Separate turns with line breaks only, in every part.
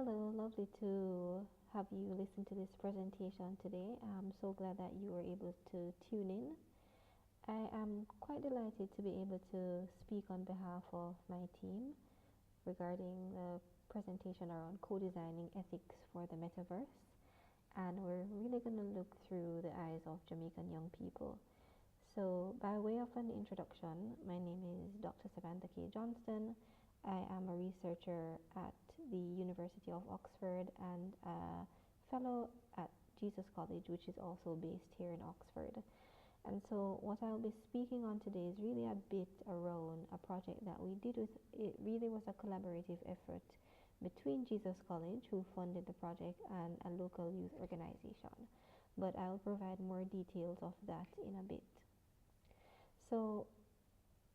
Hello, lovely to have you listen to this presentation today. I'm so glad that you were able to tune in. I am quite delighted to be able to speak on behalf of my team regarding the presentation around co-designing ethics for the metaverse. And we're really going to look through the eyes of Jamaican young people. So, by way of an introduction, my name is Dr. Samantha-Kaye Johnston. I am a researcher at the University of Oxford and a fellow at Jesus College, which is also based here in Oxford. And so, what I'll be speaking on today is really a bit around a project that we did with it, really was a collaborative effort between Jesus College, who funded the project, and a local youth organization. But I'll provide more details of that in a bit. So,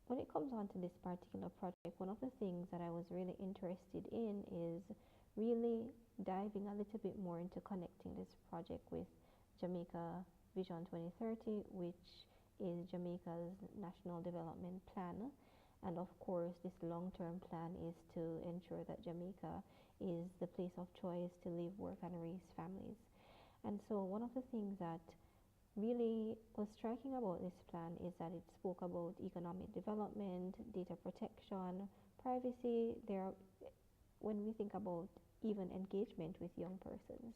when it comes on to this particular project, one of the things that I was really interested in is really diving a little bit more into connecting this project with Jamaica Vision 2030, which is Jamaica's national development plan. And of course, this long-term plan is to ensure that Jamaica is the place of choice to live, work, and raise families. And so one of the things that really was striking about this plan is that it spoke about economic development, data protection, privacy. When we think about even engagement with young persons.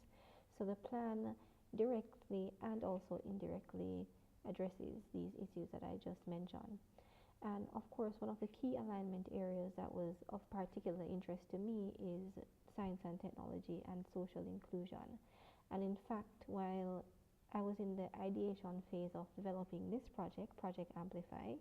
So the plan directly and also indirectly addresses these issues that I just mentioned. And of course, one of the key alignment areas that was of particular interest to me is science and technology and social inclusion. And in fact, while I was in the ideation phase of developing this project, Project Amplify,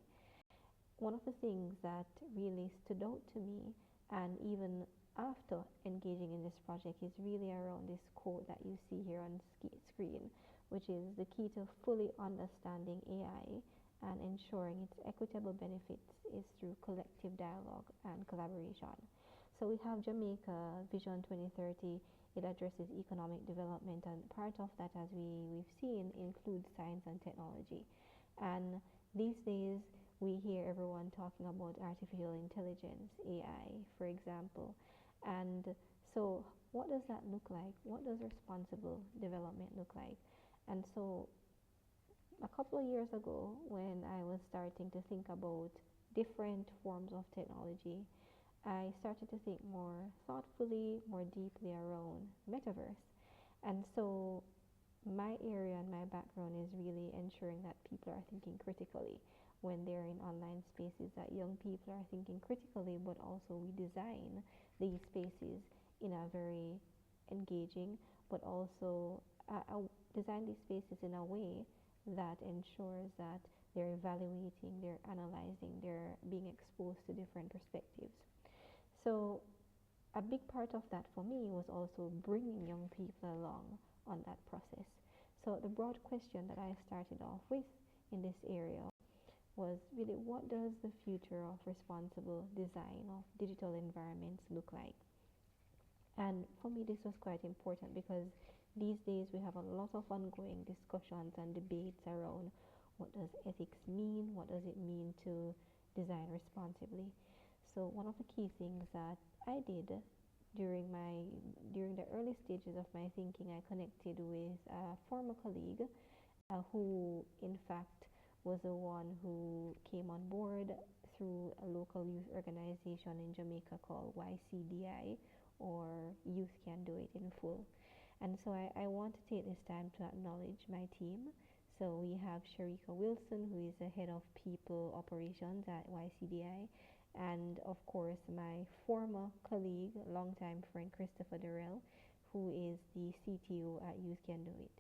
one of the things that really stood out to me, and even after engaging in this project, is really around this quote that you see here on screen, which is the key to fully understanding AI and ensuring its equitable benefits is through collective dialogue and collaboration. So we have Jamaica Vision 2030. It addresses economic development, and part of that, as we've seen, includes science and technology. And these days, we hear everyone talking about artificial intelligence, AI, for example. And so, what does that look like? What does responsible development look like? And so, a couple of years ago, when I was starting to think about different forms of technology, I started to think more thoughtfully, more deeply around metaverse. And so my area and my background is really ensuring that people are thinking critically when they're in online spaces, that young people are thinking critically, but also we design these spaces in a very engaging, but also design these spaces in a way that ensures that they're evaluating, they're analyzing, they're being exposed to different perspectives. So a big part of that for me was also bringing young people along on that process. So the broad question that I started off with in this area was really, what does the future of responsible design of digital environments look like? And for me, this was quite important because these days we have a lot of ongoing discussions and debates around what does ethics mean, what does it mean to design responsibly. So one of the key things that I did during the early stages of my thinking, I connected with a former colleague who in fact was the one who came on board through a local youth organization in Jamaica called YCDI, or Youth Can Do It in Full. And so I want to take this time to acknowledge my team. So we have Sharika Wilson, who is the head of people operations at YCDI, and of course my former colleague, longtime friend Christopher Durrell, who is the CTO at Youth Can Do It.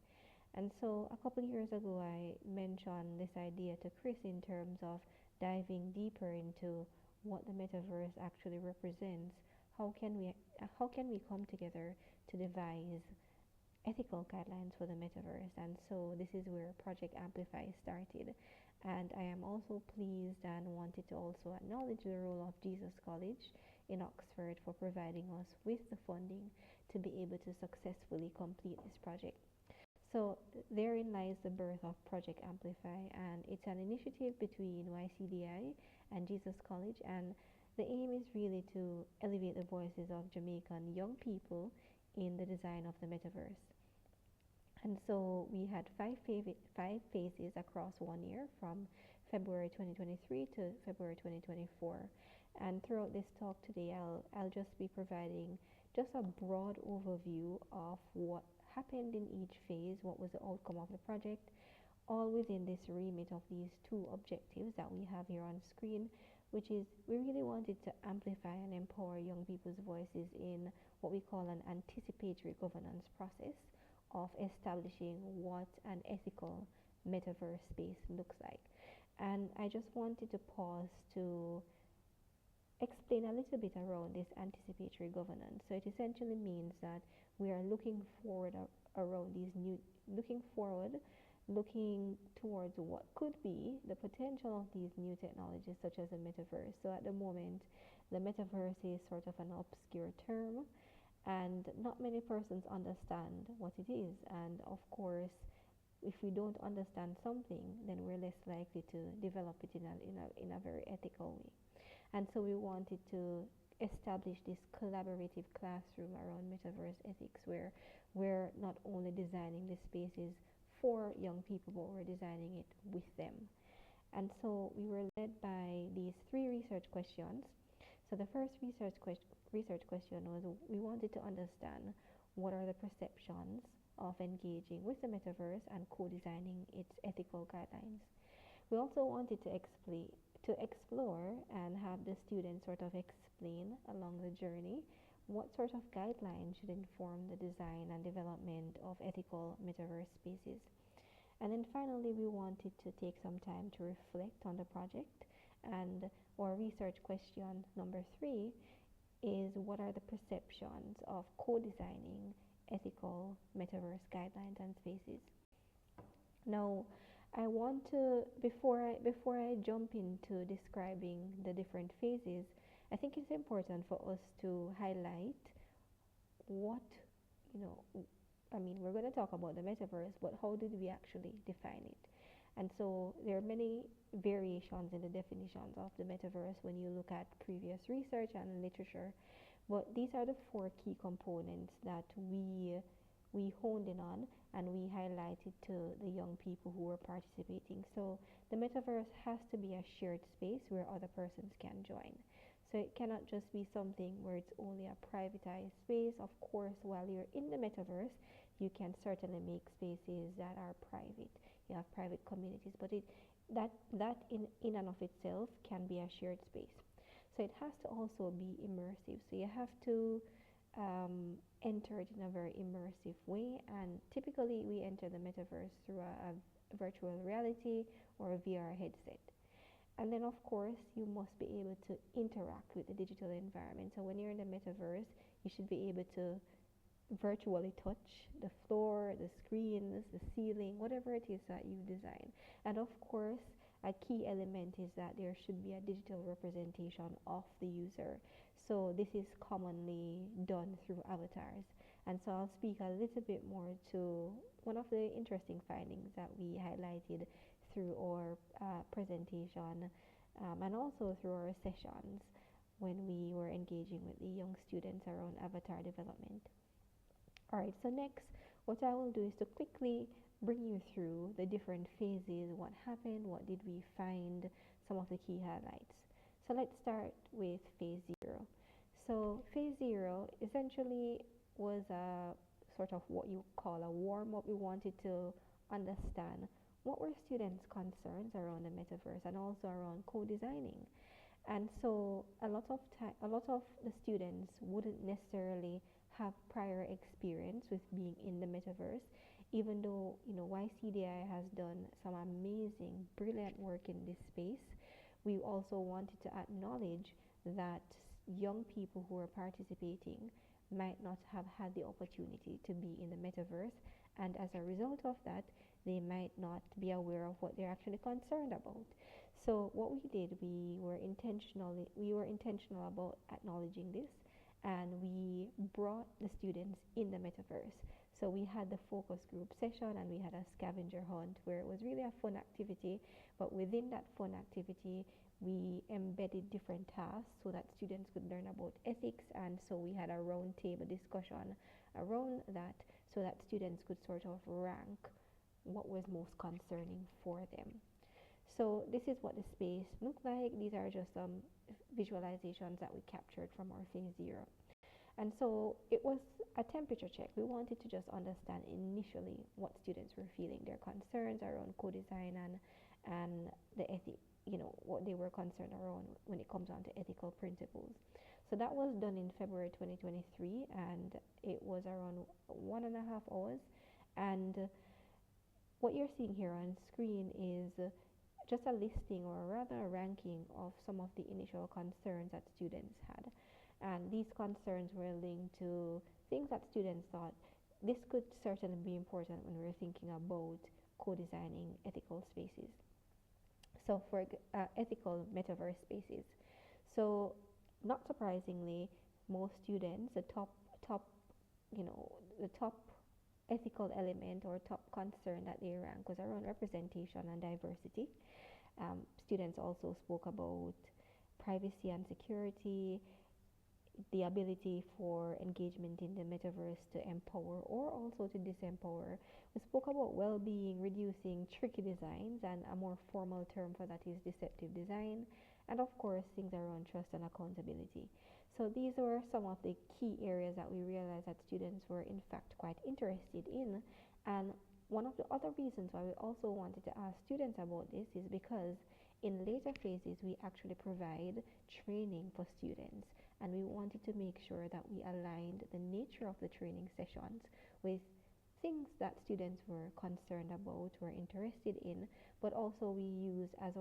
And so a couple of years ago, I mentioned this idea to Chris in terms of diving deeper into what the metaverse actually represents. How can we come together to devise ethical guidelines for the metaverse? And so this is where Project Amplify started. And I am also pleased and wanted to also acknowledge the role of Jesus College in Oxford for providing us with the funding to be able to successfully complete this project. So therein lies the birth of Project Amplify, and it's an initiative between YCDI and Jesus College. And The aim is really to elevate the voices of Jamaican young people in the design of the metaverse. And so we had five phases across 1 year from February 2023 to February 2024. And throughout this talk today, I'll just be providing just a broad overview of what happened in each phase, what was the outcome of the project, all within this remit of these two objectives that we have here on screen, which is we really wanted to amplify and empower young people's voices in what we call an anticipatory governance process of establishing what an ethical metaverse space looks like. And I just wanted to pause to explain a little bit around this anticipatory governance. So it essentially means that we are looking forward around these new, looking forward, looking towards what could be the potential of these new technologies such as the metaverse. So at the moment, the metaverse is sort of an obscure term, and not many persons understand what it is. And of course, if we don't understand something, then we're less likely to develop it in a very ethical way. And so we wanted to establish this collaborative classroom around metaverse ethics, where we're not only designing the spaces for young people, but we're designing it with them. And so we were led by these three research questions. So the first research question was, we wanted to understand what are the perceptions of engaging with the metaverse and co-designing its ethical guidelines. We also wanted to explore and have the students sort of explain along the journey what sort of guidelines should inform the design and development of ethical metaverse spaces. And then finally, we wanted to take some time to reflect on the project. And our research question number 3 is, what are the perceptions of co-designing ethical metaverse guidelines and spaces? Now, I want to, before I jump into describing the different phases, I think it's important for us to highlight what, we're going to talk about the metaverse, but how did we actually define it? And so there are many variations in the definitions of the metaverse when you look at previous research and literature. But these are the 4 key components that we honed in on and we highlighted to the young people who were participating. So the metaverse has to be a shared space where other persons can join. So it cannot just be something where it's only a privatized space. Of course, while you're in the metaverse, you can certainly make spaces that are private. You have private communities, but that in and of itself can be a shared space. So it has to also be immersive. So you have to enter it in a very immersive way, and typically we enter the metaverse through a virtual reality or a VR headset. And then of course you must be able to interact with the digital environment. So when you're in the metaverse, you should be able to virtually touch the floor, the screens, the ceiling, whatever it is that you design. And of course, a key element is that there should be a digital representation of the user. So this is commonly done through avatars. And so I'll speak a little bit more to one of the interesting findings that we highlighted through our presentation and also through our sessions when we were engaging with the young students around avatar development. Alright, so next, what I will do is to quickly bring you through the different phases, what happened, what did we find, some of the key highlights. So let's start with phase 0. So phase 0 essentially was a sort of what you call a warm-up. We wanted to understand what were students' concerns around the metaverse and also around co-designing. And so a lot of the students wouldn't necessarily have prior experience with being in the metaverse, even though YCDI has done some amazing, brilliant work in this space. We also wanted to acknowledge that young people who are participating might not have had the opportunity to be in the metaverse, and as a result of that, they might not be aware of what they're actually concerned about. So what we did, we were intentional about acknowledging this, and we brought the students in the metaverse. So we had the focus group session and we had a scavenger hunt where it was really a fun activity, but within that fun activity we embedded different tasks so that students could learn about ethics, and so we had a round table discussion around that so that students could sort of rank what was most concerning for them. So this is what the space looked like. These are just some visualizations that we captured from our phase 0. And so it was a temperature check. We wanted to just understand initially what students were feeling, their concerns around co-design and the what they were concerned around when it comes on to ethical principles. So that was done in February 2023, and it was around 1.5 hours. And what you're seeing here on screen is just a listing, or rather a ranking, of some of the initial concerns that students had. And these concerns were linked to things that students thought this could certainly be important when we're thinking about co-designing ethical spaces. So for ethical metaverse spaces. So not surprisingly, most students, the top the top ethical element or top concern that they rank was around representation and diversity. Students also spoke about privacy and security, the ability for engagement in the metaverse to empower or also to disempower. We spoke about well-being, reducing tricky designs, and a more formal term for that is deceptive design, and of course things around trust and accountability. So these were some of the key areas that we realized that students were in fact quite interested in. And one of the other reasons why we also wanted to ask students about this is because in later phases we actually provide training for students, and we wanted to make sure that we aligned the nature of the training sessions with things that students were concerned about, were interested in, but also we use as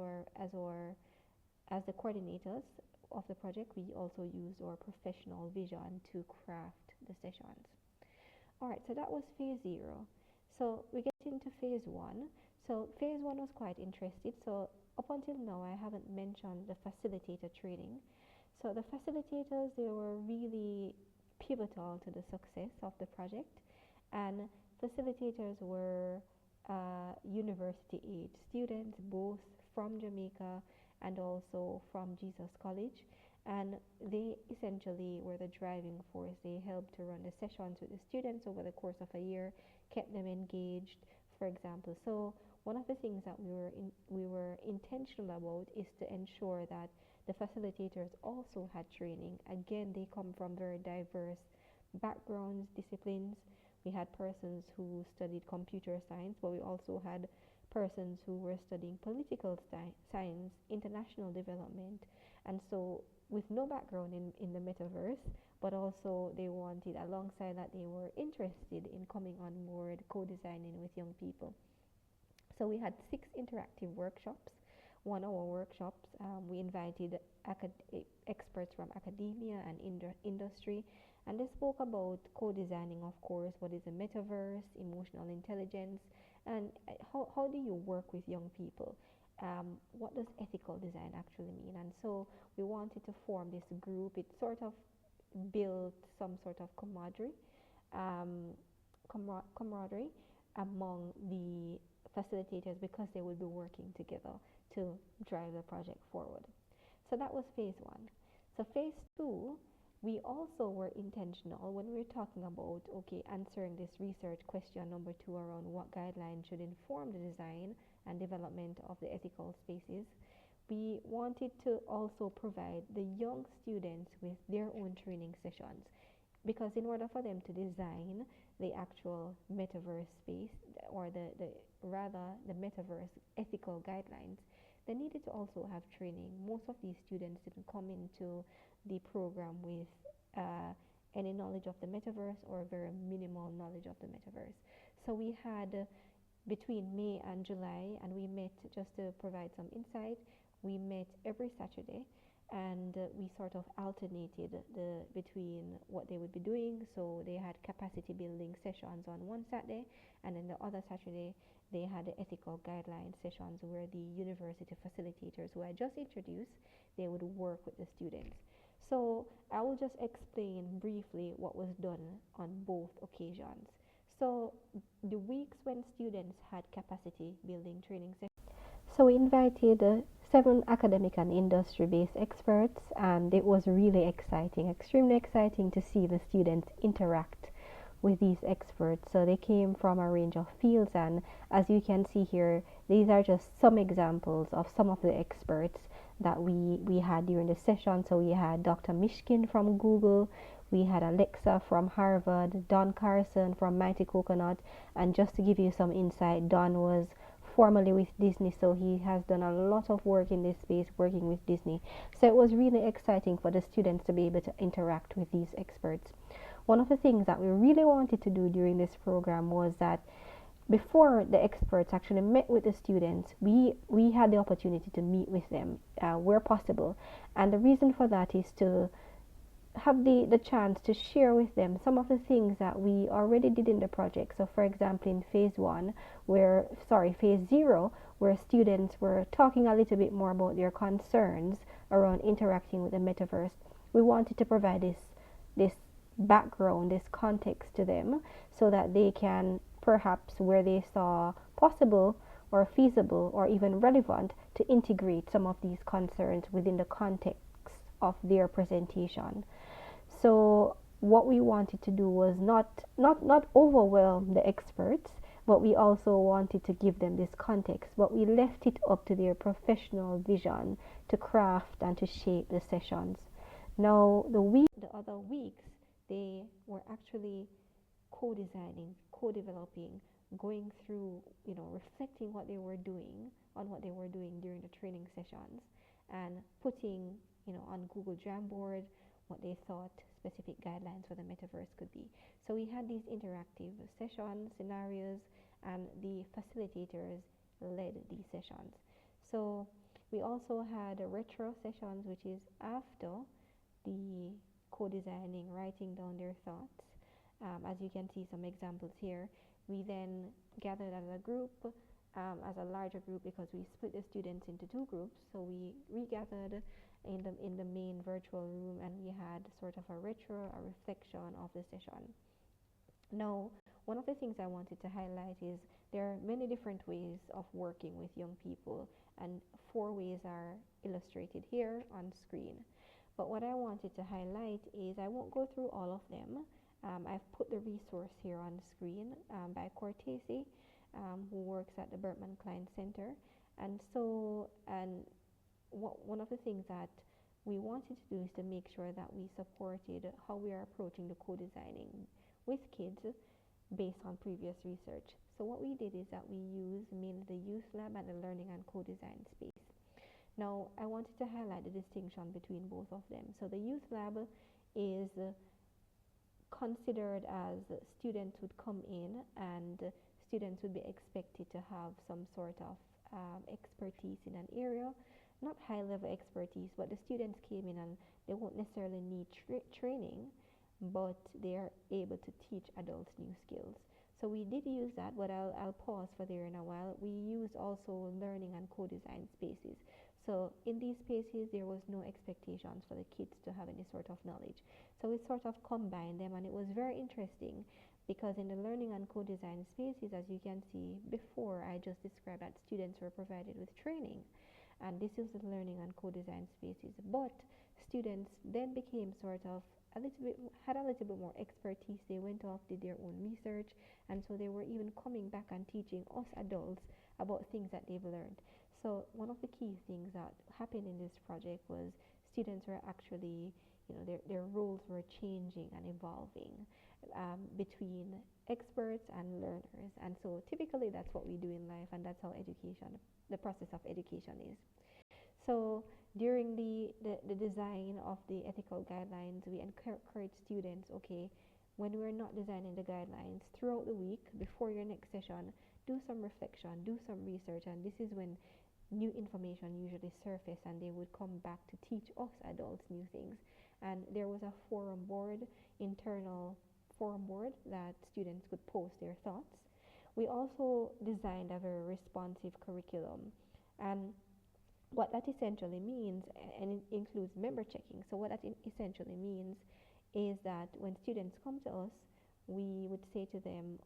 the coordinators of the project, we also used our professional vision to craft the sessions. Alright, so that was phase 0. So we get into phase 1. So phase 1 was quite interesting. So up until now I haven't mentioned the facilitator training. So the facilitators, they were really pivotal to the success of the project, and facilitators were university age students, both from Jamaica and also from Jesus College, and they essentially were the driving force. They helped to run the sessions with the students over the course of a year, kept them engaged, for example. So one of the things that we were intentional about is to ensure that the facilitators also had training. Again, they come from very diverse backgrounds, disciplines. We had persons who studied computer science, but we also had persons who were studying political science, international development, and so with no background in the metaverse, but also they wanted, alongside that, they were interested in coming on board co-designing with young people. So we had 6 interactive workshops, 1-hour workshops. We invited experts from academia and industry, and they spoke about co-designing, of course, what is a metaverse, emotional intelligence, and how do you work with young people? What does ethical design actually mean? And so we wanted to form this group. It sort of built some sort of camaraderie among the facilitators, because they will be working together to drive the project forward. So that was phase 1. So phase 2, we also were intentional when we were talking about, answering this research question number 2 around what guidelines should inform the design and development of the ethical spaces. We wanted to also provide the young students with their own training sessions, because in order for them to design the actual metaverse space, or the metaverse ethical guidelines, they needed to also have training. Most of these students didn't come into the program with any knowledge of the metaverse, or very minimal knowledge of the metaverse. So we had between May and July, and we met, just to provide some insight, we met every Saturday, and we sort of alternated between what they would be doing. So they had capacity building sessions on one Saturday, and then the other Saturday they had the ethical guidelines sessions, where the university facilitators, who I just introduced, they would work with the students. So I will just explain briefly what was done on both occasions. So the weeks when students had capacity building training sessions, so we invited 7 academic and industry-based experts, and it was really exciting, extremely exciting to see the students interact with these experts. So they came from a range of fields, and as you can see here, these are just some examples of some of the experts that we had during the session. So we had Dr. Mishkin from Google, we had Alexa from Harvard, Don Carson from Mighty Coconut, and just to give you some insight, Don was formerly with Disney, so he has done a lot of work in this space working with Disney. So it was really exciting for the students to be able to interact with these experts. One of the things that we really wanted to do during this program was that before the experts actually met with the students, we had the opportunity to meet with them where possible. And the reason for that is to have the chance to share with them some of the things that we already did in the project. So for example, in phase 0, where students were talking a little bit more about their concerns around interacting with the metaverse, we wanted to provide this background, this context to them, so that they can perhaps, where they saw possible or feasible or even relevant, to integrate some of these concerns within the context of their presentation. So what we wanted to do was not overwhelm the experts, but we also wanted to give them this context, but we left it up to their professional vision to craft and to shape the sessions. Now the other weeks, they were actually co-designing, co-developing, going through, reflecting what they were doing during the training sessions, and putting, on Google Jamboard what they thought specific guidelines for the metaverse could be. So we had these interactive session scenarios, and the facilitators led these sessions. So we also had retro sessions, which is after the co-designing, writing down their thoughts. As you can see some examples here, we then gathered as a group, as a larger group, because we split the students into two groups. So we regathered in the main virtual room, and we had sort of a retro, a reflection of the session. Now, one of the things I wanted to highlight is there are many different ways of working with young people, and 4 ways are illustrated here on screen. But what I wanted to highlight is, I won't go through all of them. I've put the resource here on screen by Cortese, who works at the Berkman Klein Center. And one of the things that we wanted to do is to make sure that we supported how we are approaching the co-designing with kids based on previous research. So what we did is that we used mainly the youth lab and the learning and co-design space. Now, I wanted to highlight the distinction between both of them. So the youth lab is considered as students would come in, and students would be expected to have some sort of expertise in an area, not high level expertise, but the students came in and they won't necessarily need training, but they are able to teach adults new skills. So we did use that, but I'll pause for there in a while. We used also learning and co-design spaces. So in these spaces, there was no expectations for the kids to have any sort of knowledge. So we sort of combined them, and it was very interesting, because in the learning and co-design spaces, as you can see before, I just described that students were provided with training, and this is the learning and co-design spaces. But students then became sort of had a little bit more expertise. They went off, did their own research, and so they were even coming back and teaching us adults about things that they've learned. So one of the key things that happened in this project was students were actually, their roles were changing and evolving between experts and learners. And so typically that's what we do in life, and that's how the process of education is. So during the design of the ethical guidelines, we encourage students, when we're not designing the guidelines, throughout the week, before your next session, do some reflection, do some research, and this is when new information usually surface, and they would come back to teach us adults new things. And there was a internal forum board that students could post their thoughts. We also designed a very responsive curriculum, and what that essentially means, and it includes member checking. So what that essentially means is that when students come to us, we would say to them,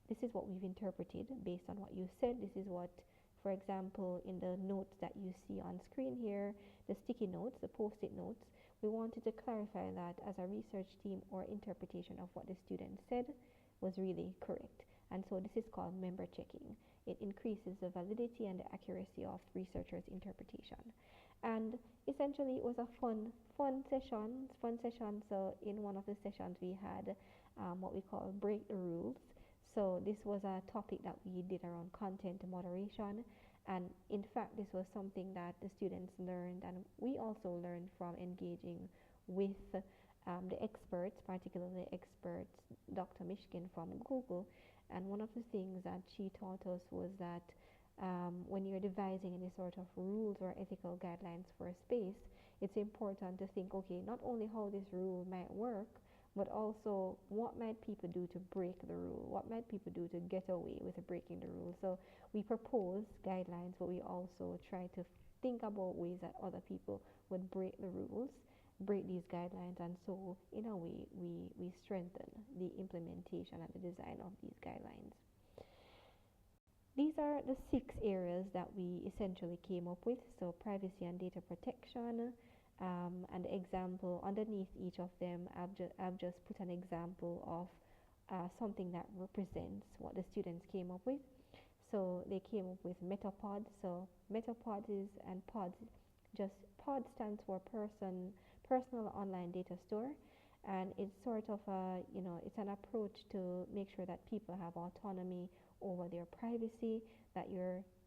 this is what we've interpreted based on what you said. This is what For example, in the notes that you see on screen here, the sticky notes, the post-it notes, we wanted to clarify that as a research team, our interpretation of what the student said was really correct. And so this is called member checking. It increases the validity and the accuracy of researchers' interpretation. And essentially, it was a fun session. So in one of the sessions, we had what we call break the rules. So this was a topic that we did around content moderation, and in fact, this was something that the students learned, and we also learned from engaging with the experts, particularly experts, Dr. Mishkin from Google. And one of the things that she taught us was that when you're devising any sort of rules or ethical guidelines for a space, it's important to think, okay, not only how this rule might work, but also what might people do to break the rule? What might people do to get away with breaking the rule? So we propose guidelines, but we also try to think about ways that other people would break the rules, break these guidelines, and so in a way we strengthen the implementation and the design of these guidelines. These are the 6 areas that we essentially came up with. So privacy and data protection, and the example underneath each of them, I've just put an example of something that represents what the students came up with. So they came up with Metapod. So Metapod is, and pods, just pod stands for personal online data store, and it's sort of a, it's an approach to make sure that people have autonomy over their privacy, that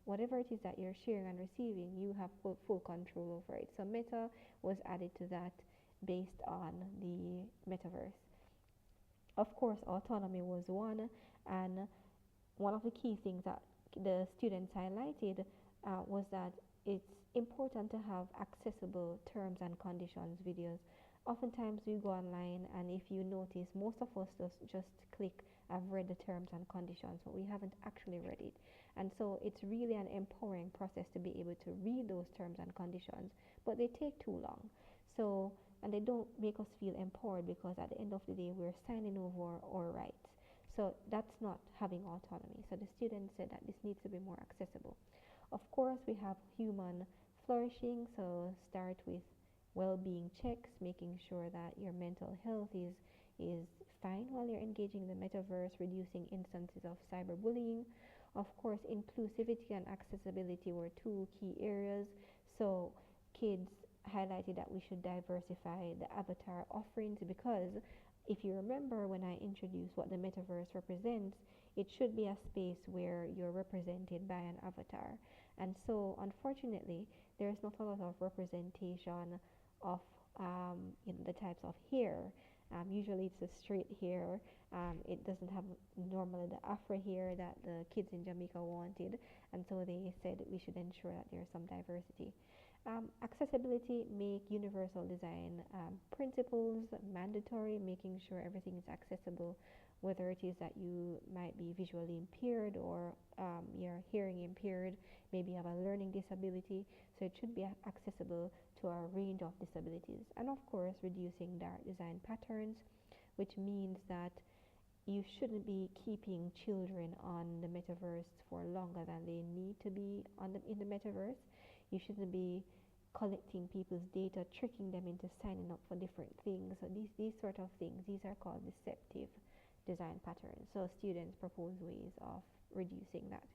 whatever it is that you're sharing and receiving, you have full control over it. So Meta was added to that based on the Metaverse. Of course, autonomy was one, and one of the key things that the students highlighted was that it's important to have accessible terms and conditions videos. Oftentimes we go online, and if you notice, most of us just click, I've read the terms and conditions, but we haven't actually read it. And so it's really an empowering process to be able to read those terms and conditions, but they take too long. So, and they don't make us feel empowered, because at the end of the day, we're signing over our rights. So that's not having autonomy. So the students said that this needs to be more accessible. Of course, we have human flourishing. So start with well-being checks, making sure that your mental health is fine while you're engaging in the metaverse, reducing instances of cyberbullying. Of course, inclusivity and accessibility were 2 key areas. So kids highlighted that we should diversify the avatar offerings, because if you remember when I introduced what the metaverse represents, it should be a space where you're represented by an avatar. And so unfortunately, there's not a lot of representation of the types of hair. Usually it's a straight hair. It doesn't have normally the afro hair that the kids in Jamaica wanted, and so they said we should ensure that there's some diversity. Accessibility, make universal design principles mandatory, making sure everything is accessible, whether it is that you might be visually impaired or you're hearing impaired, maybe you have a learning disability, so it should be accessible to a range of disabilities. And of course, reducing dark design patterns, which means that you shouldn't be keeping children on the metaverse for longer than they need to be in the metaverse. You shouldn't be collecting people's data, tricking them into signing up for different things. So these sort of things, these are called deceptive design patterns. So students propose ways of reducing that.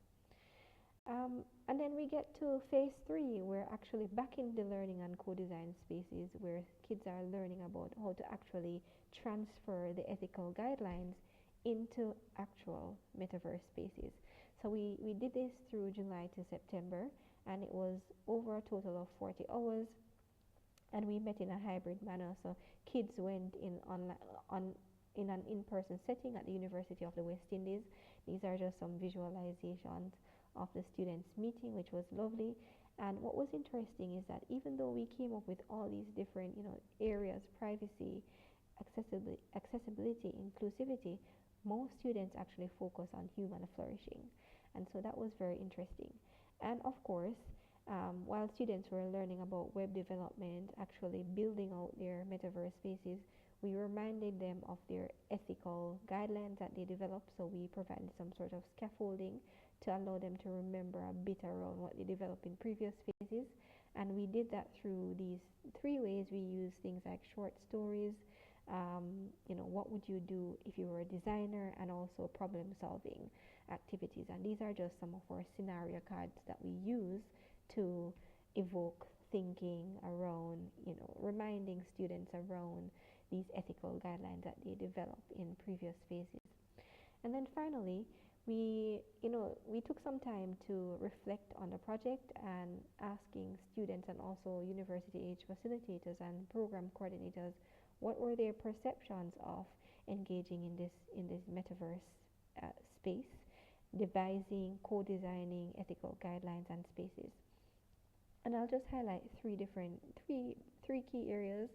And then we get to phase 3. We're actually back in the learning and co-design spaces, where kids are learning about how to actually transfer the ethical guidelines into actual metaverse spaces. So we did this through July to September, and it was over a total of 40 hours, and we met in a hybrid manner. So kids went in in an in-person setting at the University of the West Indies. These are just some visualizations of the students meeting, which was lovely. And what was interesting is that even though we came up with all these different areas, privacy, accessibility, inclusivity, most students actually focus on human flourishing. And so that was very interesting. And of course, while students were learning about web development, actually building out their metaverse spaces, We reminded them of their ethical guidelines that they developed, so we provided some sort of scaffolding to allow them to remember a bit around what they developed in previous phases. And we did that through these three ways. We used things like short stories, what would you do if you were a designer, and also problem solving activities. And these are just some of our scenario cards that we use to evoke thinking around, reminding students around these ethical guidelines that they developed in previous phases. And then finally, we took some time to reflect on the project and asking students and also university age facilitators and program coordinators what were their perceptions of engaging in this metaverse space, devising, co-designing ethical guidelines and spaces. And I'll just highlight three key areas.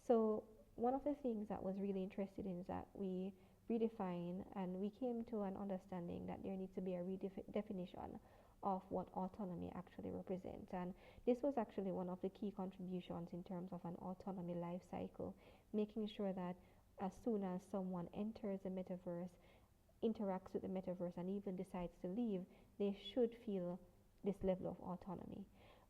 So one of the things that was really interested in is that we redefine and we came to an understanding that there needs to be a redefinition of what autonomy actually represents. And this was actually one of the key contributions in terms of an autonomy life cycle, making sure that as soon as someone enters the metaverse, interacts with the metaverse, and even decides to leave, they should feel this level of autonomy.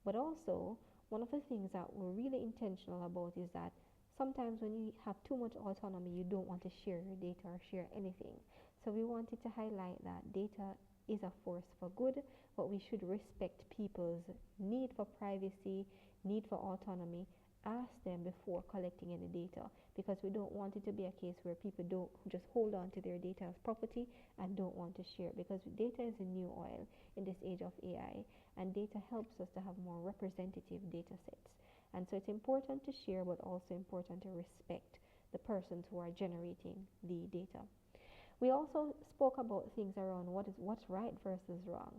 But also, one of the things that we're really intentional about is that sometimes when you have too much autonomy, you don't want to share your data or share anything. So we wanted to highlight that data is a force for good, but we should respect people's need for privacy, need for autonomy. Ask them before collecting any data, because we don't want it to be a case where people don't just hold on to their data as property and don't want to share, because data is the new oil in this age of AI, and data helps us to have more representative data sets. And so it's important to share, but also important to respect the persons who are generating the data. We also spoke about things around what's right versus wrong.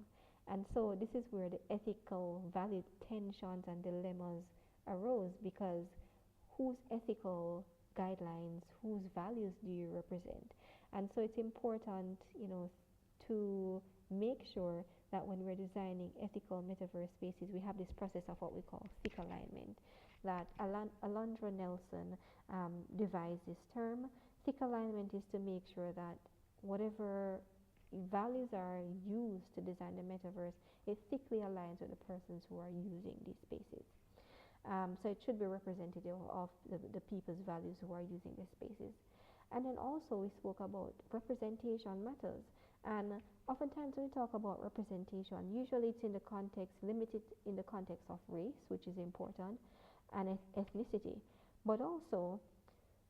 And so this is where the ethical value tensions and dilemmas arose, because whose ethical guidelines, whose values do you represent? And so it's important, to make sure that when we're designing ethical metaverse spaces, we have this process of what we call thick alignment, that Alondra Nelson devised this term. Thick alignment is to make sure that whatever values are used to design the metaverse, it thickly aligns with the persons who are using these spaces. So it should be representative of the people's values who are using these spaces. And then also we spoke about representation matters. And oftentimes when we talk about representation, usually it's limited in the context of race, which is important, and ethnicity. But also,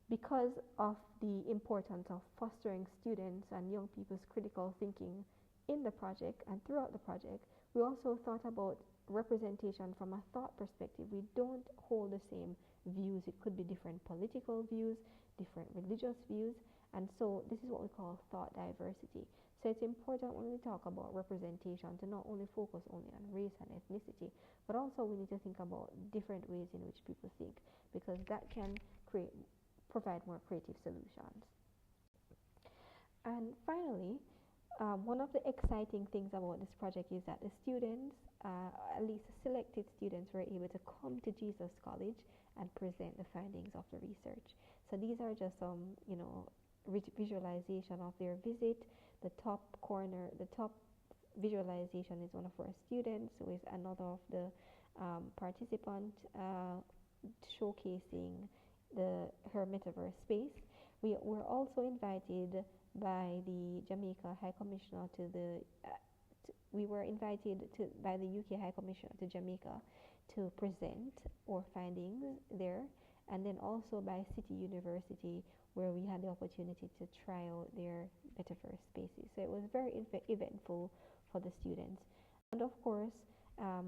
because of the importance of fostering students and young people's critical thinking in the project and throughout the project, we also thought about representation from a thought perspective. We don't hold the same views. It could be different political views, different religious views, and so this is what we call thought diversity. So it's important when we talk about representation to not only focus only on race and ethnicity, but also we need to think about different ways in which people think, because that can provide more creative solutions. And finally, one of the exciting things about this project is that the students, at least selected students, were able to come to Jesus College and present the findings of the research. So these are just some, visualization of their visit. The top visualization is one of our students with another of the participants showcasing her metaverse space. We were also invited by the Jamaica High Commissioner by the UK High Commissioner to Jamaica to present our findings there, and then also by City University, where we had the opportunity to try out their metaverse spaces. So it was very eventful for the students. And of course,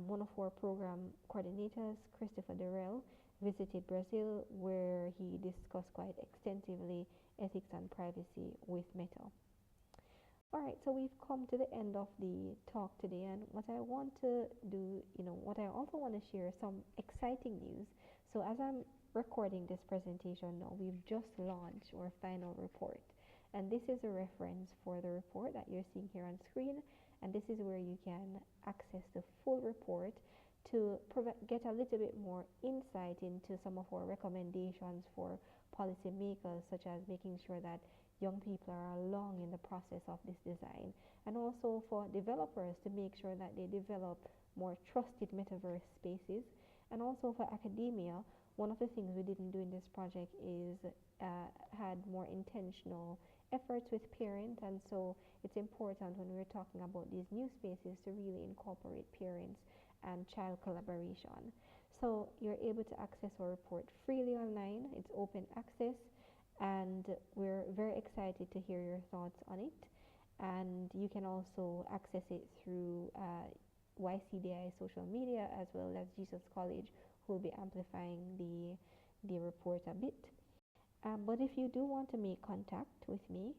one of our program coordinators, Christopher Durrell, visited Brazil, where he discussed quite extensively ethics and privacy with Meta. Alright, so we've come to the end of the talk today, and what I want to do, what I also want to share some exciting news. So as I'm recording this presentation now, we've just launched our final report, and this is a reference for the report that you're seeing here on screen, and this is where you can access the full report to get a little bit more insight into some of our recommendations for policymakers, such as making sure that young people are along in the process of this design, and also for developers to make sure that they develop more trusted metaverse spaces, and also for academia. One of the things we didn't do in this project is had more intentional efforts with parents, and so it's important when we're talking about these new spaces to really incorporate parents and child collaboration. So you're able to access our report freely online. It's open access, and we're very excited to hear your thoughts on it. And you can also access it through YCDI social media, as well as Jesus College, who will be amplifying the report a bit. But if you do want to make contact with me,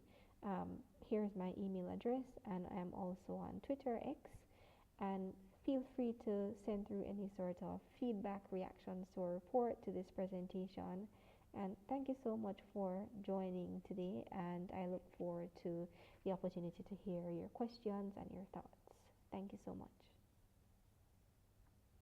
here's my email address, and I'm also on Twitter X. And feel free to send through any sort of feedback, reactions, or report to this presentation. And thank you so much for joining today, and I look forward to the opportunity to hear your questions and your thoughts. Thank you so much.